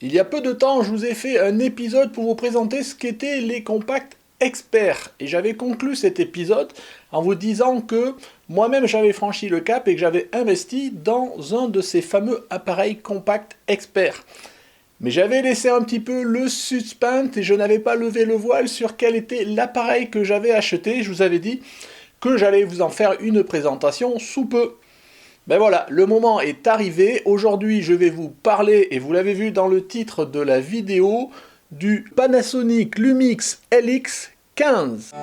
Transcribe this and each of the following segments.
Il y a peu de temps, je vous ai fait un épisode pour vous présenter ce qu'étaient les compacts experts. Et j'avais conclu cet épisode en vous disant que moi-même j'avais franchi le cap et que j'avais investi dans un de ces fameux appareils compacts experts. Mais j'avais laissé un petit peu le suspense et je n'avais pas levé le voile sur quel était l'appareil que j'avais acheté. Je vous avais dit que j'allais vous en faire une présentation sous peu. Ben voilà, le moment est arrivé. Aujourd'hui, je vais vous parler, et vous l'avez vu dans le titre de la vidéo, du Panasonic Lumix LX15.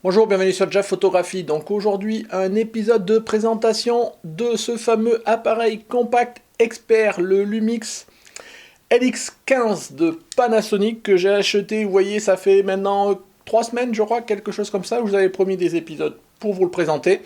Bonjour, bienvenue sur Jaf Photographie. Donc aujourd'hui, un épisode de présentation de ce fameux appareil compact expert, le Lumix LX15 de Panasonic que j'ai acheté. Vous voyez, ça fait maintenant 3 semaines, je crois, quelque chose comme ça. Je vous avais promis des épisodes pour vous le présenter.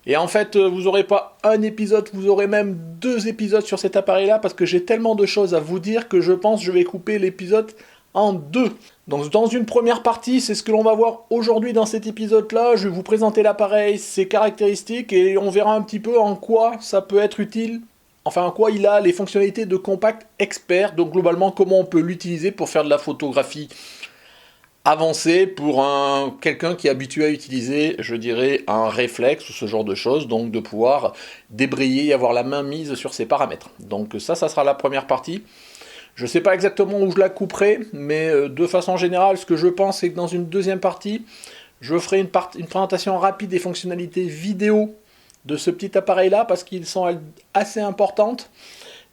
Et en fait, vous n'aurez pas un épisode, vous aurez même 2 épisodes sur cet appareil-là parce que j'ai tellement de choses à vous dire que je pense que je vais couper l'épisode en 2. Donc dans une première partie, c'est ce que l'on va voir aujourd'hui dans cet épisode-là. Je vais vous présenter l'appareil, ses caractéristiques et on verra un petit peu en quoi ça peut être utile. Enfin, en quoi il a les fonctionnalités de compact expert. Donc globalement, comment on peut l'utiliser pour faire de la photographie avancée pour quelqu'un qui est habitué à utiliser, je dirais, un réflexe ou ce genre de choses. Donc de pouvoir débrayer et avoir la main mise sur ses paramètres. Donc ça sera la première partie. Je ne sais pas exactement où je la couperai, mais de façon générale, ce que je pense, c'est que dans une deuxième partie, je ferai une présentation rapide des fonctionnalités vidéo de ce petit appareil-là, parce qu'ils sont assez importantes,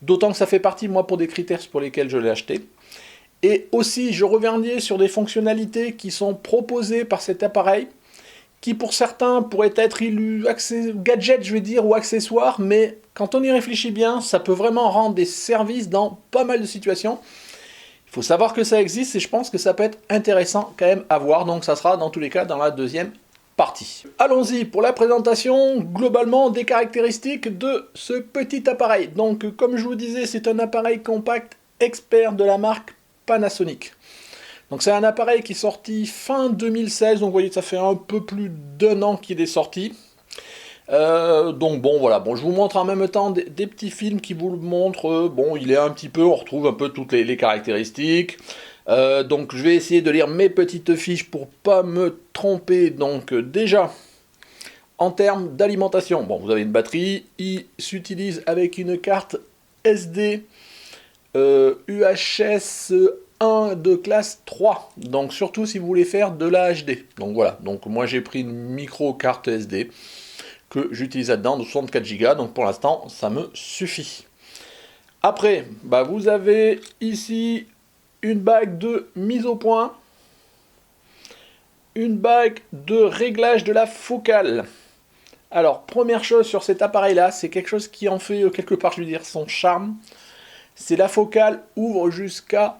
d'autant que ça fait partie, moi, pour des critères pour lesquels je l'ai acheté. Et aussi, je reviendrai sur des fonctionnalités qui sont proposées par cet appareil, qui pour certains pourraient être gadgets, je vais dire, ou accessoires, mais quand on y réfléchit bien, ça peut vraiment rendre des services dans pas mal de situations. Il faut savoir que ça existe et je pense que ça peut être intéressant quand même à voir, donc ça sera dans tous les cas dans la deuxième partie. Allons-y pour la présentation globalement des caractéristiques de ce petit appareil. Donc comme je vous disais, c'est un appareil compact expert de la marque Panasonic. Donc c'est un appareil qui est sorti fin 2016, donc vous voyez ça fait un peu plus d'1 an qu'il est sorti. Donc bon voilà, bon je vous montre en même temps des petits films qui vous le montrent. Bon il est un petit peu, on retrouve un peu toutes les caractéristiques. Donc je vais essayer de lire mes petites fiches pour pas me tromper. Donc déjà en termes d'alimentation, bon vous avez une batterie, il s'utilise avec une carte SD UHS 1 de classe 3, donc surtout si vous voulez faire de la HD. Donc voilà, donc moi j'ai pris une micro carte SD que j'utilise là-dedans de 64 Go, donc pour l'instant ça me suffit. Après, bah, vous avez ici une bague de mise au point, une bague de réglage de la focale. Alors première chose sur cet appareil là, c'est quelque chose qui en fait quelque part, je veux dire, son charme, c'est la focale ouvre jusqu'à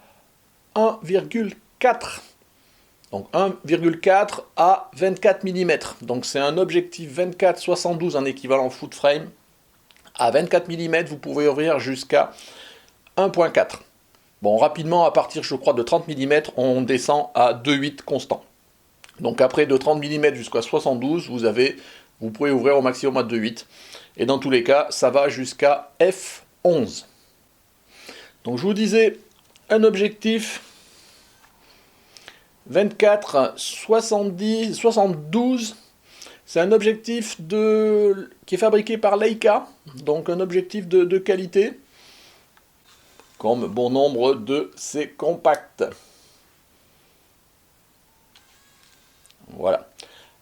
1,4. Donc 1,4 à 24 mm. Donc c'est un objectif 24-72 en équivalent full frame. À 24 mm, vous pouvez ouvrir jusqu'à 1,4. Bon, rapidement, à partir, je crois, de 30 mm, on descend à 2,8 constant. Donc après, de 30 mm jusqu'à 72, vous pouvez ouvrir au maximum à 2,8. Et dans tous les cas, ça va jusqu'à f11. Donc je vous disais, un objectif 24, 70, 72, c'est un objectif qui est fabriqué par Leica, donc un objectif de qualité, comme bon nombre de ces compacts. Voilà.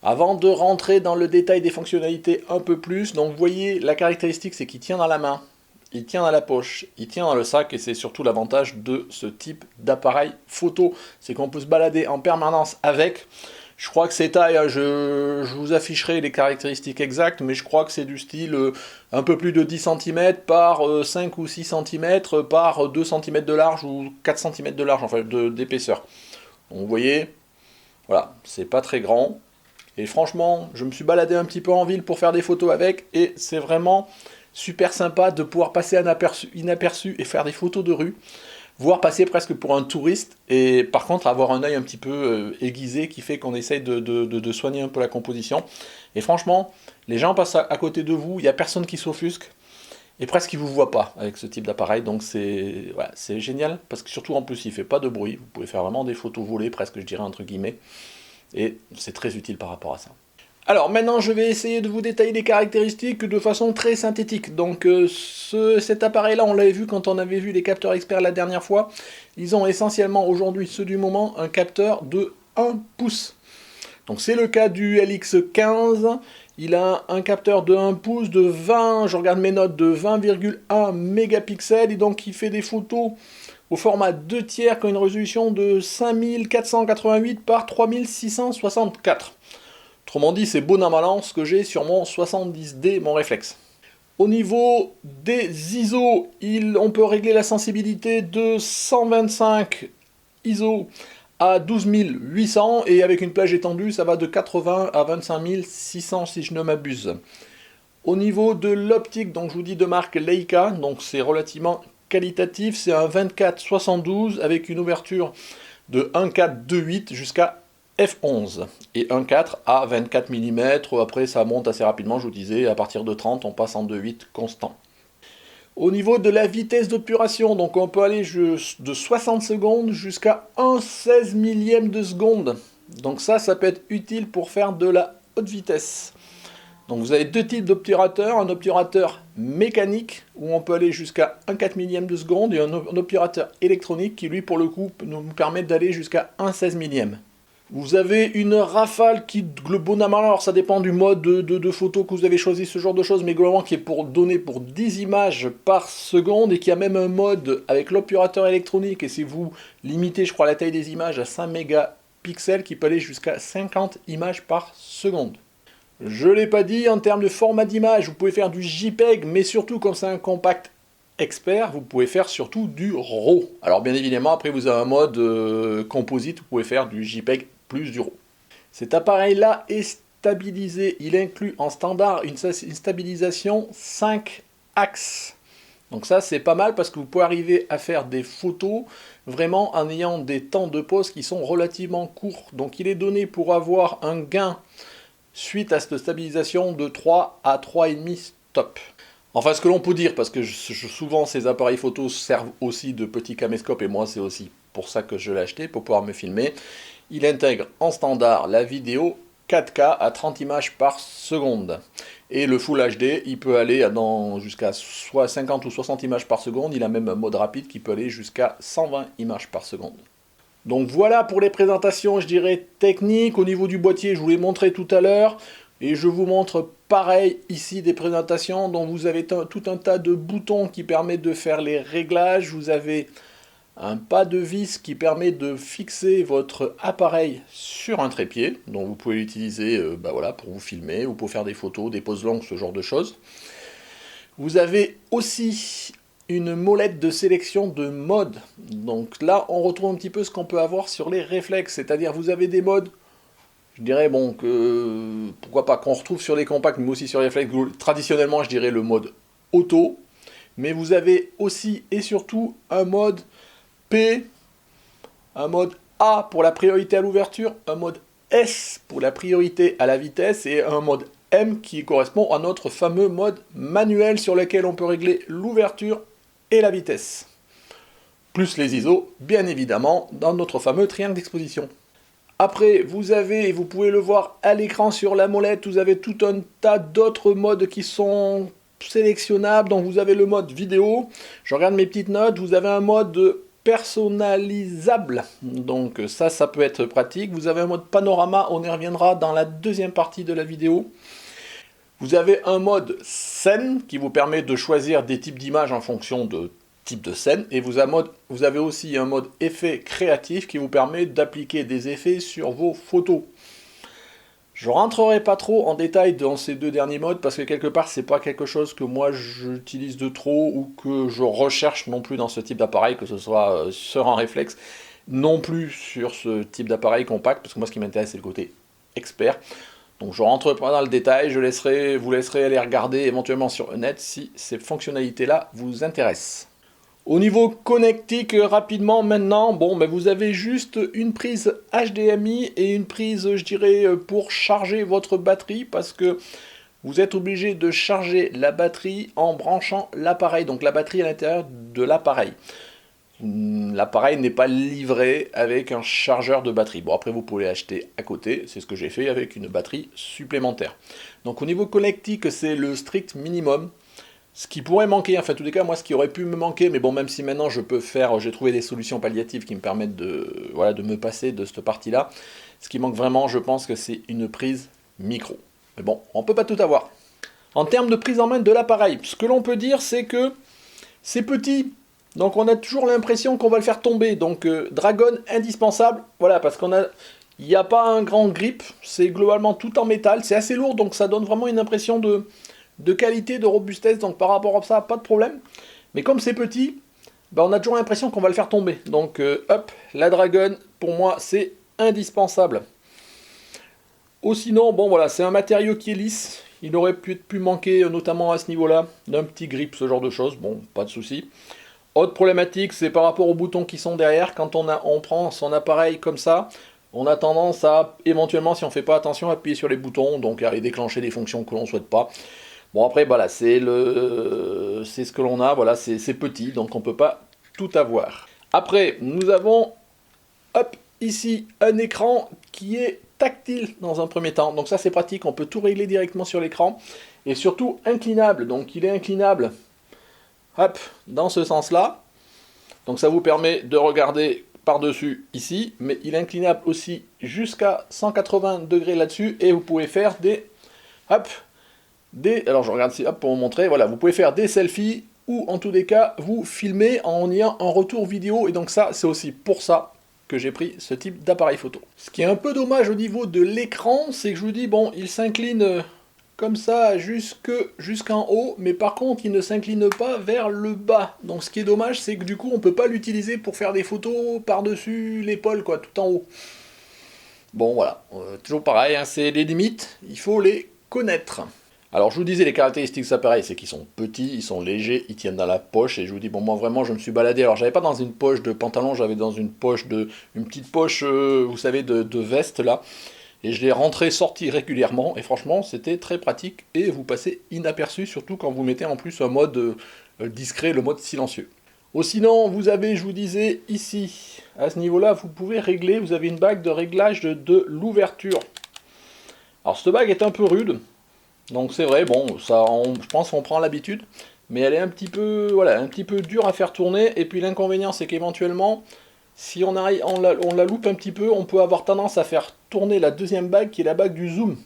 Avant de rentrer dans le détail des fonctionnalités un peu plus, donc vous voyez la caractéristique, c'est qu'il tient dans la main. Il tient dans la poche, il tient dans le sac et c'est surtout l'avantage de ce type d'appareil photo. C'est qu'on peut se balader en permanence avec. Je crois que c'est taille, je vous afficherai les caractéristiques exactes, mais je crois que c'est du style un peu plus de 10 cm par 5 ou 6 cm par 2 cm de large ou 4 cm de large, enfin d'épaisseur. Donc vous voyez, voilà, c'est pas très grand. Et franchement, je me suis baladé un petit peu en ville pour faire des photos avec et c'est vraiment super sympa de pouvoir passer inaperçu et faire des photos de rue, voire passer presque pour un touriste, et par contre avoir un œil un petit peu aiguisé qui fait qu'on essaye de soigner un peu la composition. Et franchement, les gens passent à côté de vous, il n'y a personne qui s'offusque, et presque ils ne vous voient pas avec ce type d'appareil, donc c'est génial, parce que surtout en plus il ne fait pas de bruit, vous pouvez faire vraiment des photos volées, presque je dirais entre guillemets, et c'est très utile par rapport à ça. Alors maintenant je vais essayer de vous détailler les caractéristiques de façon très synthétique. Donc cet appareil là on l'avait vu quand on avait vu les capteurs experts la dernière fois. Ils ont essentiellement aujourd'hui, ceux du moment, un capteur de 1 pouce. Donc c'est le cas du LX15. Il a un capteur de 1 pouce de 20, je regarde mes notes, de 20,1 mégapixels. Et donc il fait des photos au format 2 tiers qui ont une résolution de 5488 par 3664. Autrement dit, c'est bon à malin ce que j'ai sur mon 70D, mon réflexe. Au niveau des ISO, on peut régler la sensibilité de 125 ISO à 12800, et avec une plage étendue, ça va de 80 à 25600 si je ne m'abuse. Au niveau de l'optique, donc je vous dis de marque Leica, donc c'est relativement qualitatif, c'est un 24-72 avec une ouverture de 1.4-2.8 jusqu'à f11 et 1.4 à 24 mm, après ça monte assez rapidement, je vous disais, à partir de 30 on passe en 2.8 constant. Au niveau de la vitesse d'obturation, donc on peut aller de 60 secondes jusqu'à 1/16 millième de seconde. Donc ça peut être utile pour faire de la haute vitesse. Donc vous avez deux types d'obturateurs, un obturateur mécanique où on peut aller jusqu'à 1/4 millième de seconde et un obturateur électronique qui lui pour le coup nous permet d'aller jusqu'à 1/16 millième. Vous avez une rafale qui, globalement, alors ça dépend du mode de photo que vous avez choisi, ce genre de choses, mais globalement qui est donné pour 10 images par seconde et qui a même un mode avec l'obturateur électronique, et si vous limitez, je crois, la taille des images à 5 mégapixels, qui peut aller jusqu'à 50 images par seconde. Je ne l'ai pas dit, en termes de format d'image, vous pouvez faire du JPEG, mais surtout, comme c'est un compact expert, vous pouvez faire surtout du RAW. Alors bien évidemment, après vous avez un mode composite, vous pouvez faire du JPEG plus du RAW. Cet appareil-là est stabilisé, il inclut en standard une stabilisation 5 axes. Donc ça c'est pas mal parce que vous pouvez arriver à faire des photos vraiment en ayant des temps de pause qui sont relativement courts. Donc il est donné pour avoir un gain suite à cette stabilisation de 3 à 3,5 stop. Enfin, ce que l'on peut dire, parce que souvent ces appareils photo servent aussi de petits caméscopes, et moi c'est aussi pour ça que je l'ai acheté, pour pouvoir me filmer. Il intègre en standard la vidéo 4K à 30 images par seconde. Et le Full HD, il peut aller jusqu'à soit 50 ou 60 images par seconde. Il a même un mode rapide qui peut aller jusqu'à 120 images par seconde. Donc voilà pour les présentations, je dirais, techniques. Au niveau du boîtier, je vous l'ai montré tout à l'heure. Et je vous montre pareil ici des présentations dont vous avez tout un tas de boutons qui permettent de faire les réglages. Vous avez un pas de vis qui permet de fixer votre appareil sur un trépied, dont vous pouvez l'utiliser voilà, pour vous filmer ou pour faire des photos, des poses longues, ce genre de choses. Vous avez aussi une molette de sélection de modes. Donc là, on retrouve un petit peu ce qu'on peut avoir sur les réflexes, c'est-à-dire vous avez des modes, je dirais bon que pourquoi pas qu'on retrouve sur les compacts, mais aussi sur les réflexes. Traditionnellement, je dirais le mode auto, mais vous avez aussi et surtout un mode P, un mode A pour la priorité à l'ouverture, un mode S pour la priorité à la vitesse et un mode M qui correspond à notre fameux mode manuel sur lequel on peut régler l'ouverture et la vitesse. Plus les ISO, bien évidemment, dans notre fameux triangle d'exposition. Après, vous avez, et vous pouvez le voir à l'écran sur la molette, vous avez tout un tas d'autres modes qui sont sélectionnables. Donc vous avez le mode vidéo, je regarde mes petites notes, vous avez un mode personnalisable, donc ça peut être pratique. Vous avez un mode panorama, on y reviendra dans la deuxième partie de la vidéo. Vous avez un mode scène qui vous permet de choisir des types d'images en fonction de type de scène, et vous avez aussi un mode effet créatif qui vous permet d'appliquer des effets sur vos photos. Je rentrerai pas trop en détail dans ces deux derniers modes parce que quelque part c'est pas quelque chose que moi j'utilise de trop ou que je recherche non plus dans ce type d'appareil, que ce soit sur un réflexe, non plus sur ce type d'appareil compact, parce que moi ce qui m'intéresse c'est le côté expert. Donc je rentre pas dans le détail, vous laisserez aller regarder éventuellement sur le net si ces fonctionnalités-là vous intéressent. Au niveau connectique, rapidement maintenant, bon, ben vous avez juste une prise HDMI et une prise, je dirais, pour charger votre batterie, parce que vous êtes obligé de charger la batterie en branchant l'appareil, donc la batterie à l'intérieur de l'appareil. L'appareil n'est pas livré avec un chargeur de batterie. Bon, après vous pouvez l'acheter à côté, c'est ce que j'ai fait avec une batterie supplémentaire. Donc au niveau connectique, c'est le strict minimum. Ce qui pourrait manquer, enfin en tous les cas, moi ce qui aurait pu me manquer, mais bon, même si maintenant je peux faire, j'ai trouvé des solutions palliatives qui me permettent de, voilà, de me passer de cette partie-là. Ce qui manque vraiment, je pense que c'est une prise micro. Mais bon, on ne peut pas tout avoir. En termes de prise en main de l'appareil, ce que l'on peut dire, c'est que c'est petit. Donc on a toujours l'impression qu'on va le faire tomber. Donc Dragon indispensable, voilà, parce il n'y a pas un grand grip, c'est globalement tout en métal, c'est assez lourd, donc ça donne vraiment une impression de qualité, de robustesse, donc par rapport à ça, pas de problème. Mais comme c'est petit, ben on a toujours l'impression qu'on va le faire tomber. Donc hop, la Dragon, pour moi, c'est indispensable. Sinon, bon voilà, c'est un matériau qui est lisse. Il aurait pu manquer, notamment à ce niveau-là, d'un petit grip, ce genre de choses. Bon, pas de souci. Autre problématique, c'est par rapport aux boutons qui sont derrière. Quand on prend son appareil comme ça, on a tendance à, éventuellement, si on ne fait pas attention, appuyer sur les boutons, donc à déclencher des fonctions que l'on ne souhaite pas. Bon après voilà, c'est ce que l'on a, voilà, c'est petit, donc on ne peut pas tout avoir. Après, nous avons, hop, ici, un écran qui est tactile dans un premier temps. Donc ça c'est pratique, on peut tout régler directement sur l'écran. Et surtout inclinable, donc il est inclinable, hop, dans ce sens-là. Donc ça vous permet de regarder par-dessus ici, mais il est inclinable aussi jusqu'à 180 degrés là-dessus, et vous pouvez faire hop, alors je regarde ici, hop, pour vous montrer, voilà, vous pouvez faire des selfies, ou en tous les cas, vous filmez en ayant un retour vidéo, et donc ça, c'est aussi pour ça que j'ai pris ce type d'appareil photo. Ce qui est un peu dommage au niveau de l'écran, c'est que je vous dis, bon, il s'incline comme ça jusqu'en haut, mais par contre, il ne s'incline pas vers le bas. Donc ce qui est dommage, c'est que du coup, on ne peut pas l'utiliser pour faire des photos par-dessus l'épaule, quoi, tout en haut. Bon, voilà, toujours pareil, hein, c'est les limites, il faut les connaître. Alors je vous disais les caractéristiques de cet appareil, c'est qu'ils sont petits, ils sont légers, ils tiennent dans la poche, et je vous dis, bon moi vraiment je me suis baladé, alors j'avais pas dans une poche de pantalon, j'avais dans une petite poche, vous savez, de veste là, et je l'ai rentré, sorti régulièrement, et franchement c'était très pratique, et vous passez inaperçu, surtout quand vous mettez en plus un mode discret, le mode silencieux. Sinon, vous avez, je vous disais, ici, à ce niveau-là, vous pouvez régler, vous avez une bague de réglage de l'ouverture. Alors cette bague est un peu rude, donc c'est vrai, bon, ça, je pense qu'on prend l'habitude, mais elle est un petit peu, voilà, un petit peu dure à faire tourner, et puis l'inconvénient c'est qu'éventuellement, si on la loupe un petit peu, on peut avoir tendance à faire tourner la deuxième bague qui est la bague du zoom.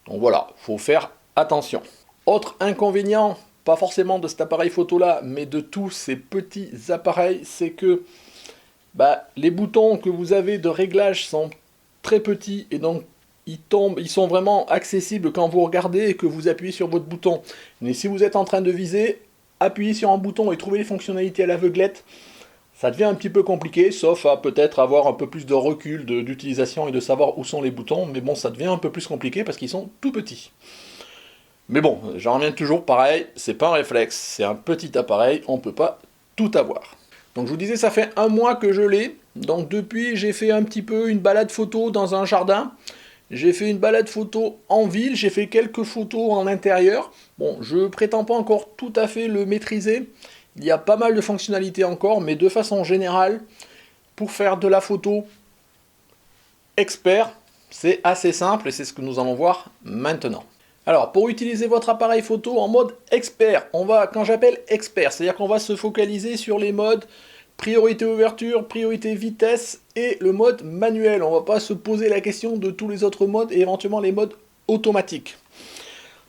Donc voilà, faut faire attention. Autre inconvénient, pas forcément de cet appareil photo là, mais de tous ces petits appareils, c'est que les boutons que vous avez de réglage sont très petits, et donc ils sont vraiment accessibles quand vous regardez et que vous appuyez sur votre bouton. Mais si vous êtes en train de viser, appuyer sur un bouton et trouver les fonctionnalités à l'aveuglette, ça devient un petit peu compliqué, sauf à peut-être avoir un peu plus de recul d'utilisation et de savoir où sont les boutons, mais bon, ça devient un peu plus compliqué parce qu'ils sont tout petits. Mais bon, j'en reviens toujours pareil, c'est pas un réflexe, c'est un petit appareil, on peut pas tout avoir. Donc je vous disais, ça fait un mois que je l'ai, donc depuis j'ai fait un petit peu une balade photo dans un jardin. J'ai fait une balade photo en ville, j'ai fait quelques photos en intérieur. Bon, je prétends pas encore tout à fait le maîtriser. Il y a pas mal de fonctionnalités encore, mais de façon générale, pour faire de la photo expert, c'est assez simple et c'est ce que nous allons voir maintenant. Alors, pour utiliser votre appareil photo en mode expert, quand j'appelle expert, c'est-à-dire qu'on va se focaliser sur les modes priorité ouverture, priorité vitesse et le mode manuel. On ne va pas se poser la question de tous les autres modes et éventuellement les modes automatiques.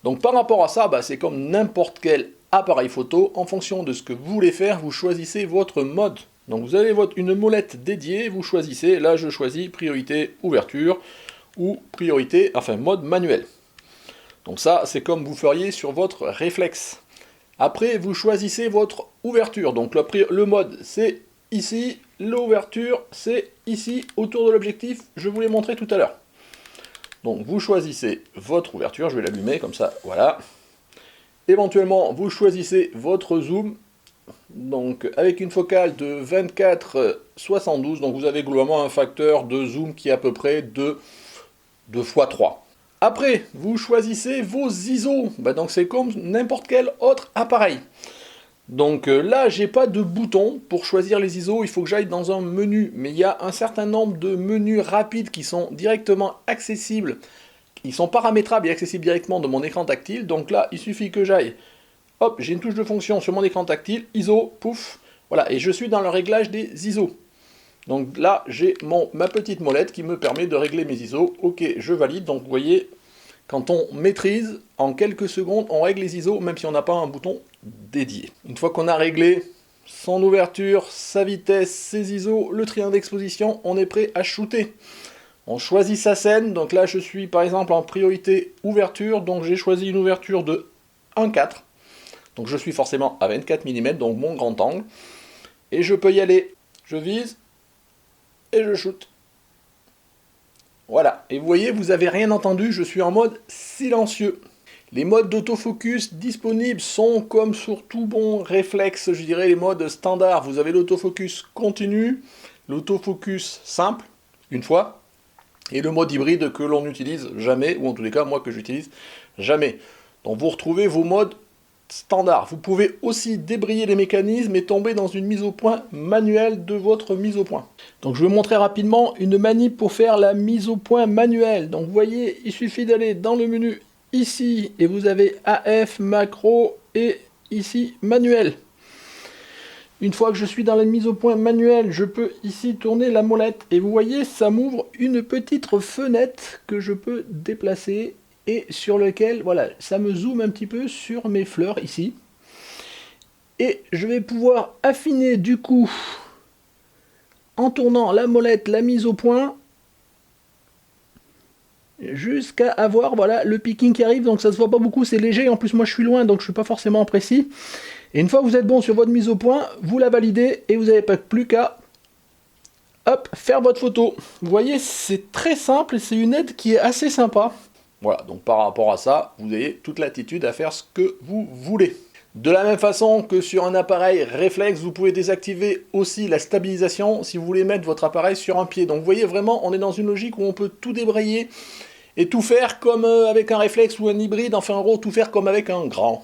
Donc par rapport à ça, c'est comme n'importe quel appareil photo. En fonction de ce que vous voulez faire, vous choisissez votre mode. Donc vous avez une molette dédiée, vous choisissez, là je choisis priorité ouverture ou mode manuel. Donc ça, c'est comme vous feriez sur votre réflexe. Après, vous choisissez votre ouverture. Donc le mode, c'est ici. L'ouverture, c'est ici, autour de l'objectif. Je vous l'ai montré tout à l'heure. Donc vous choisissez votre ouverture, je vais l'allumer comme ça, voilà. Éventuellement, vous choisissez votre zoom, donc avec une focale de 24-72, donc vous avez globalement un facteur de zoom qui est à peu près de 2 x 3. Après, vous choisissez vos ISO, donc c'est comme n'importe quel autre appareil. Donc là, j'ai pas de bouton pour choisir les ISO, il faut que j'aille dans un menu, mais il y a un certain nombre de menus rapides qui sont directement accessibles, ils sont paramétrables et accessibles directement de mon écran tactile, donc là, il suffit que j'aille, hop, j'ai une touche de fonction sur mon écran tactile, ISO, pouf, voilà, et je suis dans le réglage des ISO. Donc là, j'ai ma petite molette qui me permet de régler mes ISO, ok, je valide, donc vous voyez, quand on maîtrise, en quelques secondes, on règle les ISO, même si on n'a pas un bouton dédié. Une fois qu'on a réglé son ouverture, sa vitesse, ses ISO, le triangle d'exposition, on est prêt à shooter. On choisit sa scène, donc là je suis par exemple en priorité ouverture, donc j'ai choisi une ouverture de 1,4. Donc je suis forcément à 24 mm, donc mon grand angle. Et je peux y aller. Je vise et je shoot. Voilà, et vous voyez, vous n'avez rien entendu, je suis en mode silencieux. Les modes d'autofocus disponibles sont, comme sur tout bon réflexe, je dirais les modes standards. Vous avez l'autofocus continu, l'autofocus simple, une fois, et le mode hybride que l'on n'utilise jamais, ou en tous les cas, moi que j'utilise jamais. Donc vous retrouvez vos modes standards. Vous pouvez aussi débrayer les mécanismes et tomber dans une mise au point manuelle de votre mise au point. Donc je vais vous montrer rapidement une manip pour faire la mise au point manuelle. Donc vous voyez, il suffit d'aller dans le menu ici et vous avez AF, macro et ici manuel. Une fois que je suis dans la mise au point manuelle, je peux ici tourner la molette et vous voyez, ça m'ouvre une petite fenêtre que je peux déplacer et sur lequel, voilà, ça me zoome un petit peu sur mes fleurs ici. Et je vais pouvoir affiner du coup, en tournant la molette, la mise au point, jusqu'à avoir, voilà, le picking qui arrive. Donc ça se voit pas beaucoup, c'est léger. En plus, moi je suis loin, donc je suis pas forcément précis. Et une fois que vous êtes bon sur votre mise au point, vous la validez et vous n'avez pas plus qu'à hop, faire votre photo. Vous voyez, c'est très simple et c'est une aide qui est assez sympa. Voilà, donc par rapport à ça, vous avez toute latitude à faire ce que vous voulez. De la même façon que sur un appareil réflexe, vous pouvez désactiver aussi la stabilisation si vous voulez mettre votre appareil sur un pied. Donc vous voyez vraiment, on est dans une logique où on peut tout débrayer et tout faire comme avec un réflexe ou un hybride, enfin en gros tout faire comme avec un grand.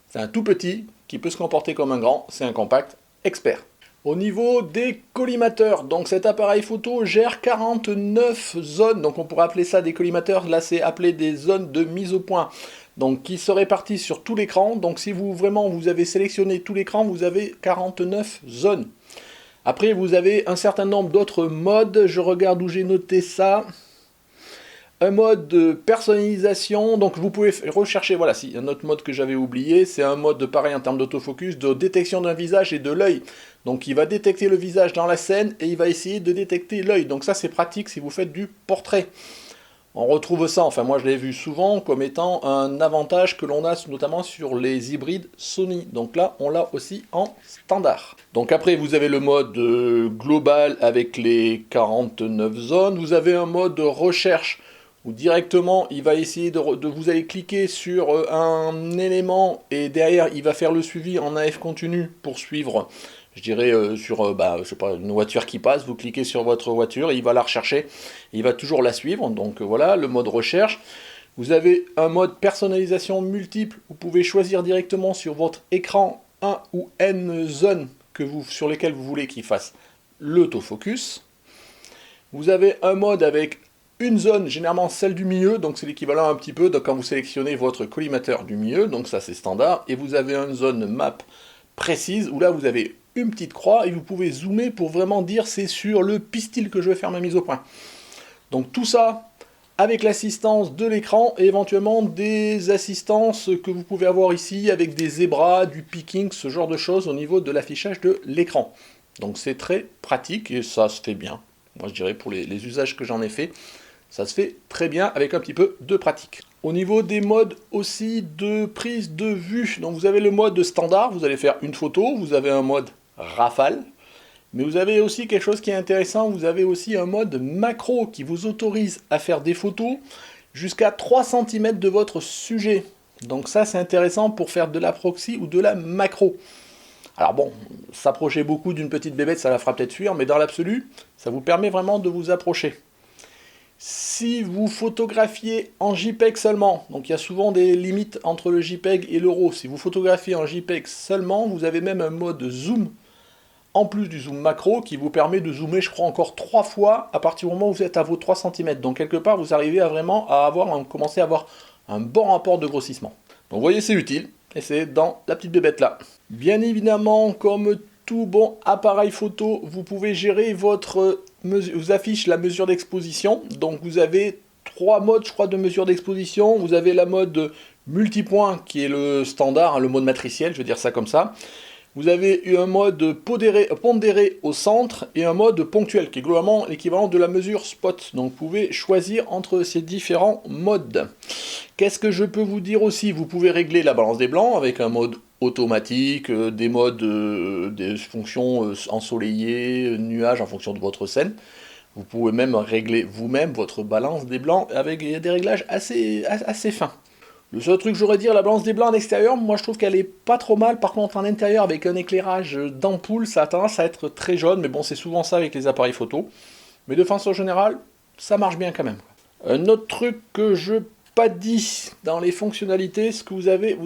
C'est un tout petit qui peut se comporter comme un grand, c'est un compact expert. Au niveau des collimateurs, donc cet appareil photo gère 49 zones, donc on pourrait appeler ça des collimateurs, là c'est appelé des zones de mise au point, donc qui se répartissent sur tout l'écran. Donc si vous avez sélectionné tout l'écran, vous avez 49 zones. Après vous avez un certain nombre d'autres modes, je regarde où j'ai noté ça. Un mode de personnalisation, donc vous pouvez rechercher, voilà, si un autre mode que j'avais oublié, c'est un mode pareil en termes d'autofocus, de détection d'un visage et de l'œil. Donc il va détecter le visage dans la scène et il va essayer de détecter l'œil. Donc ça c'est pratique si vous faites du portrait. On retrouve ça, enfin moi je l'ai vu souvent comme étant un avantage que l'on a notamment sur les hybrides Sony. Donc là on l'a aussi en standard. Donc après vous avez le mode global avec les 49 zones. Vous avez un mode de recherche où directement il va essayer vous allez cliquer sur un élément et derrière il va faire le suivi en AF continu pour suivre, je dirais sur je sais pas, une voiture qui passe, vous cliquez sur votre voiture, et il va la rechercher, il va toujours la suivre. Donc voilà le mode recherche. Vous avez un mode personnalisation multiple, vous pouvez choisir directement sur votre écran 1 ou N zones sur lesquelles vous voulez qu'il fasse l'autofocus. Vous avez un mode avec une zone, généralement celle du milieu, donc c'est l'équivalent un petit peu de quand vous sélectionnez votre collimateur du milieu, donc ça c'est standard, et vous avez une zone map précise, où là vous avez une petite croix, et vous pouvez zoomer pour vraiment dire c'est sur le pistil que je vais faire ma mise au point. Donc tout ça, avec l'assistance de l'écran, et éventuellement des assistances que vous pouvez avoir ici, avec des zébras, du picking, ce genre de choses au niveau de l'affichage de l'écran. Donc c'est très pratique, et ça se fait bien. Moi je dirais pour les usages que j'en ai fait, ça se fait très bien avec un petit peu de pratique. Au niveau des modes aussi de prise de vue, donc vous avez le mode standard, vous allez faire une photo, vous avez un mode rafale, Mais vous avez aussi quelque chose qui est intéressant, vous avez aussi un mode macro qui vous autorise à faire des photos jusqu'à 3 cm de votre sujet. Donc ça c'est intéressant pour faire de la proxy ou de la macro. Alors bon, s'approcher beaucoup d'une petite bébête, ça la fera peut-être fuir, mais dans l'absolu, ça vous permet vraiment de vous approcher. Si vous photographiez en JPEG seulement, donc il y a souvent des limites entre le JPEG et le RAW, si vous photographiez en JPEG seulement, vous avez même un mode zoom, en plus du zoom macro, qui vous permet de zoomer, je crois, encore 3 fois à partir du moment où vous êtes à vos 3 cm. Donc quelque part, vous arrivez à vraiment commencer à avoir un bon rapport de grossissement. Donc vous voyez, c'est utile, et c'est dans la petite bébête là. Bien évidemment, comme tout bon appareil photo, vous pouvez gérer vous affiche la mesure d'exposition. Donc vous avez 3 modes, je crois, de mesure d'exposition. Vous avez la mode multipoint, qui est le standard, le mode matriciel, je vais dire ça comme ça. Vous avez eu un mode pondéré au centre et un mode ponctuel, qui est globalement l'équivalent de la mesure spot. Donc vous pouvez choisir entre ces différents modes. Qu'est-ce que je peux vous dire aussi? Vous pouvez régler la balance des blancs avec un mode automatique, des modes, des fonctions ensoleillées, nuages en fonction de votre scène. Vous pouvez même régler vous-même votre balance des blancs avec des réglages assez fins. Le seul truc que j'aurais à dire, la balance des blancs en extérieur, moi je trouve qu'elle est pas trop mal. Par contre, en intérieur, avec un éclairage d'ampoule, ça a tendance à être très jaune. Mais bon, c'est souvent ça avec les appareils photo. Mais de façon générale, ça marche bien quand même. Un autre truc que je pas dit dans les fonctionnalités, ce que vous avez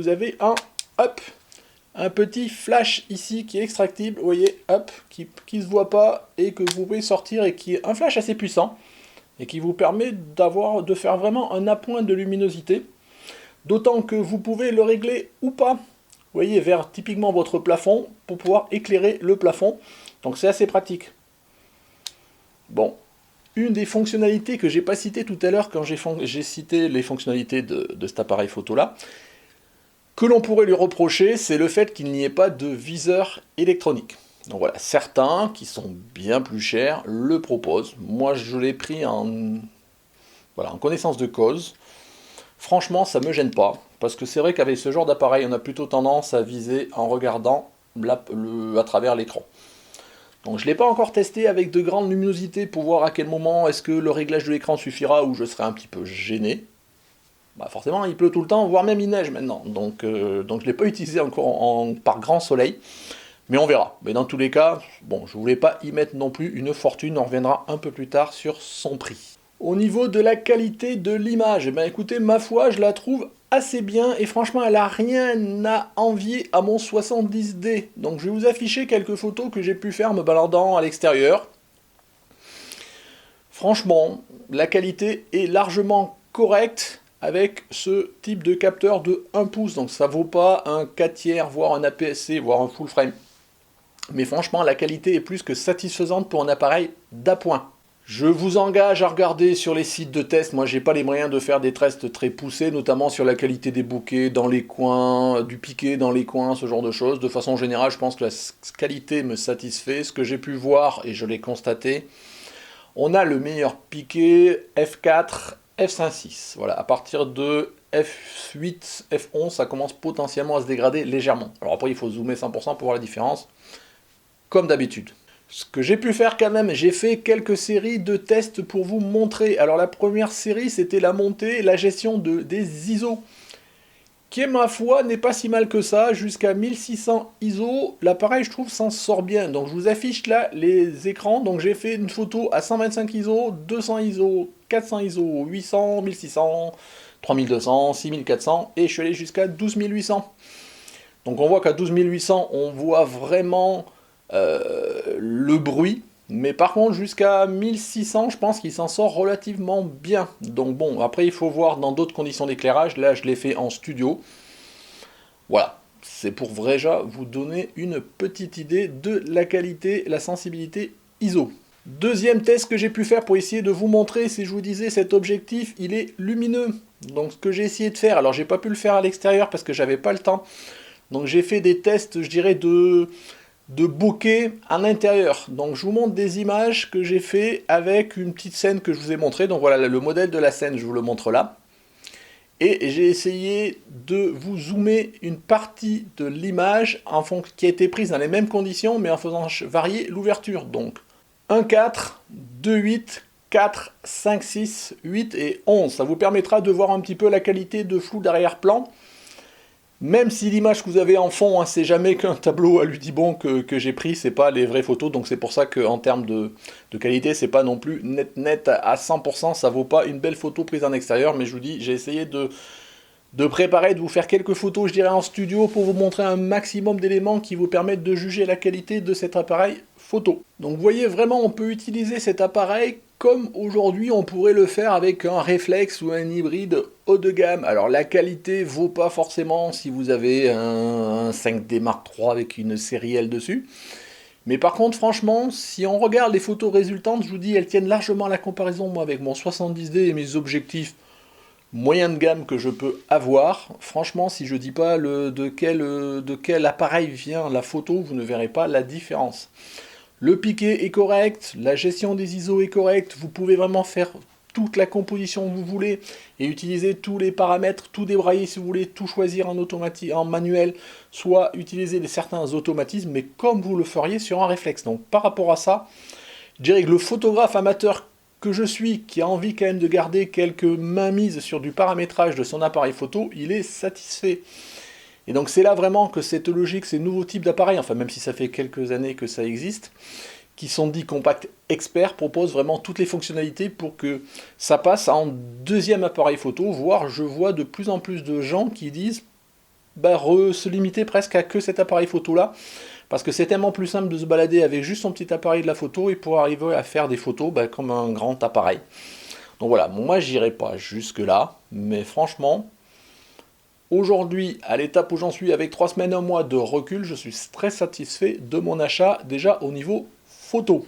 un petit flash ici qui est extractible, vous voyez, hop, qui se voit pas et que vous pouvez sortir et qui est un flash assez puissant et qui vous permet de faire vraiment un appoint de luminosité. D'autant que vous pouvez le régler ou pas, vous voyez, vers typiquement votre plafond, pour pouvoir éclairer le plafond. Donc c'est assez pratique. Bon, une des fonctionnalités que j'ai pas citées tout à l'heure quand j'ai cité les fonctionnalités de cet appareil photo là, que l'on pourrait lui reprocher, c'est le fait qu'il n'y ait pas de viseur électronique. Donc voilà, certains, qui sont bien plus chers, le proposent. Moi je l'ai pris en connaissance de cause. Franchement, ça me gêne pas, parce que c'est vrai qu'avec ce genre d'appareil, on a plutôt tendance à viser en regardant à travers l'écran. Donc je ne l'ai pas encore testé avec de grandes luminosités pour voir à quel moment est-ce que le réglage de l'écran suffira ou je serai un petit peu gêné. Bah forcément, il pleut tout le temps, voire même il neige maintenant, donc je ne l'ai pas utilisé encore par grand soleil, mais on verra. Mais dans tous les cas, bon, je ne voulais pas y mettre non plus une fortune, on reviendra un peu plus tard sur son prix. Au niveau de la qualité de l'image, eh bien écoutez, ma foi, je la trouve assez bien et franchement, elle n'a rien à envier à mon 70D. Donc je vais vous afficher quelques photos que j'ai pu faire me baladant à l'extérieur. Franchement, la qualité est largement correcte avec ce type de capteur de 1 pouce. Donc ça vaut pas un 4 tiers, voire un APS-C, voire un full frame. Mais franchement, la qualité est plus que satisfaisante pour un appareil d'appoint. Je vous engage à regarder sur les sites de test. Moi, j'ai pas les moyens de faire des tests très poussés, notamment sur la qualité des bokeh dans les coins, du piqué dans les coins, ce genre de choses. De façon générale, je pense que la qualité me satisfait. Ce que j'ai pu voir, et je l'ai constaté, on a le meilleur piqué f4, f5.6. Voilà, à partir de f8, f11, ça commence potentiellement à se dégrader légèrement. Alors après, il faut zoomer 100% pour voir la différence, comme d'habitude. Ce que j'ai pu faire quand même, j'ai fait quelques séries de tests pour vous montrer. Alors la première série, c'était la montée et la gestion des ISO, qui, ma foi, n'est pas si mal que ça. Jusqu'à 1600 ISO, l'appareil, je trouve, s'en sort bien. Donc je vous affiche là les écrans. Donc j'ai fait une photo à 125 ISO, 200 ISO, 400 ISO, 800, 1600, 3200, 6400, et je suis allé jusqu'à 12800. Donc on voit qu'à 12800, on voit vraiment le bruit, mais par contre jusqu'à 1600 je pense qu'il s'en sort relativement bien. Donc bon, après il faut voir dans d'autres conditions d'éclairage. Là je l'ai fait en studio, voilà, c'est pour déjà vous donner une petite idée de la qualité, la sensibilité ISO. Deuxième test que j'ai pu faire pour essayer de vous montrer, si je vous disais cet objectif il est lumineux. Donc ce que j'ai essayé de faire, alors j'ai pas pu le faire à l'extérieur parce que j'avais pas le temps, donc j'ai fait des tests, je dirais, de bokeh à l'intérieur. Donc je vous montre des images que j'ai fait avec une petite scène que je vous ai montrée. Donc voilà, le modèle de la scène, je vous le montre là. Et j'ai essayé de vous zoomer une partie de l'image qui a été prise dans les mêmes conditions, mais en faisant varier l'ouverture. Donc 1,4, 2,8, 4, 5, 6, 8 et 11. Ça vous permettra de voir un petit peu la qualité de flou d'arrière-plan. Même si l'image que vous avez en fond, c'est jamais qu'un tableau à Ludibon que j'ai pris, c'est pas les vraies photos, donc c'est pour ça qu'en termes de qualité, c'est pas non plus net à 100%, ça vaut pas une belle photo prise en extérieur, mais je vous dis, j'ai essayé de préparer, de vous faire quelques photos, je dirais, en studio, pour vous montrer un maximum d'éléments qui vous permettent de juger la qualité de cet appareil photo. Donc vous voyez, vraiment, on peut utiliser cet appareil comme aujourd'hui on pourrait le faire avec un réflexe ou un hybride haut de gamme. Alors la qualité vaut pas forcément si vous avez un 5D Mark III avec une série L dessus. Mais par contre, franchement, si on regarde les photos résultantes, je vous dis, elles tiennent largement à la comparaison, moi, avec mon 70D et mes objectifs moyen de gamme que je peux avoir. Franchement, si je dis pas de quel appareil vient la photo, vous ne verrez pas la différence. Le piqué est correct, la gestion des ISO est correcte, vous pouvez vraiment faire toute la composition que vous voulez et utiliser tous les paramètres, tout débrayer si vous voulez, tout choisir en manuel, soit utiliser certains automatismes, mais comme vous le feriez sur un réflexe. Donc par rapport à ça, je dirais que le photographe amateur que je suis, qui a envie quand même de garder quelques mainmises sur du paramétrage de son appareil photo, il est satisfait. Et donc c'est là vraiment que cette logique, ces nouveaux types d'appareils, enfin même si ça fait quelques années que ça existe, qui sont dits Compact Expert, proposent vraiment toutes les fonctionnalités pour que ça passe en deuxième appareil photo, voire je vois de plus en plus de gens qui disent se limiter presque à que cet appareil photo là, parce que c'est tellement plus simple de se balader avec juste son petit appareil de la photo et pour arriver à faire des photos comme un grand appareil. Donc voilà, moi j'irai pas jusque là, mais franchement, aujourd'hui, à l'étape où j'en suis, avec 3 semaines, un mois de recul, je suis très satisfait de mon achat, déjà au niveau photo.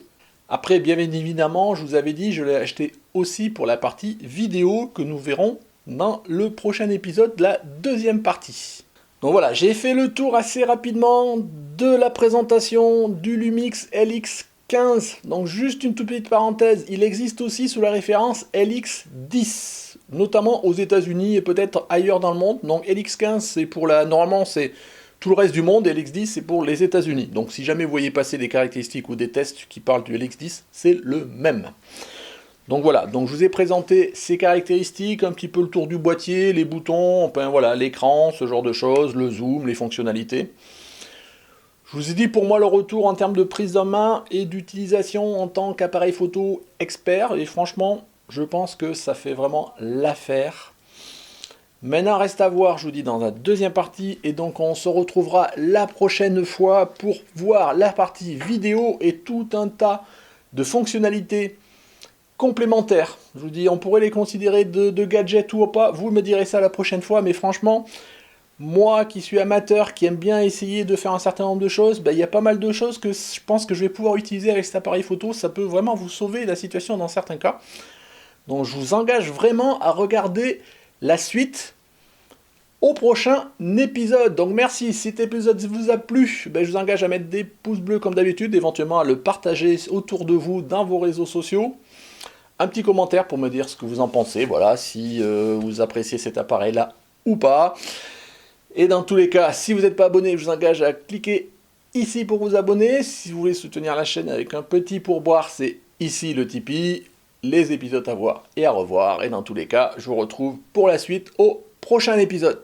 Après, bien évidemment, je vous avais dit, je l'ai acheté aussi pour la partie vidéo que nous verrons dans le prochain épisode, la deuxième partie. Donc voilà, j'ai fait le tour assez rapidement de la présentation du Lumix LX15. Donc juste une toute petite parenthèse, il existe aussi sous la référence LX10, notamment aux États-Unis et peut-être ailleurs dans le monde. Donc LX15 c'est pour normalement c'est tout le reste du monde, et LX10 c'est pour les États-Unis. Donc si jamais vous voyez passer des caractéristiques ou des tests qui parlent du LX10, c'est le même. Donc voilà, donc je vous ai présenté ces caractéristiques, un petit peu le tour du boîtier, les boutons, enfin voilà, l'écran, ce genre de choses, le zoom, les fonctionnalités. Je vous ai dit pour moi le retour en termes de prise en main et d'utilisation en tant qu'appareil photo expert, et franchement, je pense que ça fait vraiment l'affaire. Maintenant, reste à voir, je vous dis, dans la deuxième partie, et donc on se retrouvera la prochaine fois pour voir la partie vidéo et tout un tas de fonctionnalités complémentaires. Je vous dis, on pourrait les considérer de gadgets ou pas, vous me direz ça la prochaine fois, mais franchement, moi qui suis amateur, qui aime bien essayer de faire un certain nombre de choses, il y a pas mal de choses que je pense que je vais pouvoir utiliser avec cet appareil photo, ça peut vraiment vous sauver la situation dans certains cas. Donc je vous engage vraiment à regarder la suite au prochain épisode. Donc merci, si cet épisode vous a plu, je vous engage à mettre des pouces bleus comme d'habitude, éventuellement à le partager autour de vous dans vos réseaux sociaux. Un petit commentaire pour me dire ce que vous en pensez, voilà, si vous appréciez cet appareil-là ou pas. Et dans tous les cas, si vous n'êtes pas abonné, je vous engage à cliquer ici pour vous abonner. Si vous voulez soutenir la chaîne avec un petit pourboire, c'est ici le Tipeee. Les épisodes à voir et à revoir. Et dans tous les cas, je vous retrouve pour la suite au prochain épisode.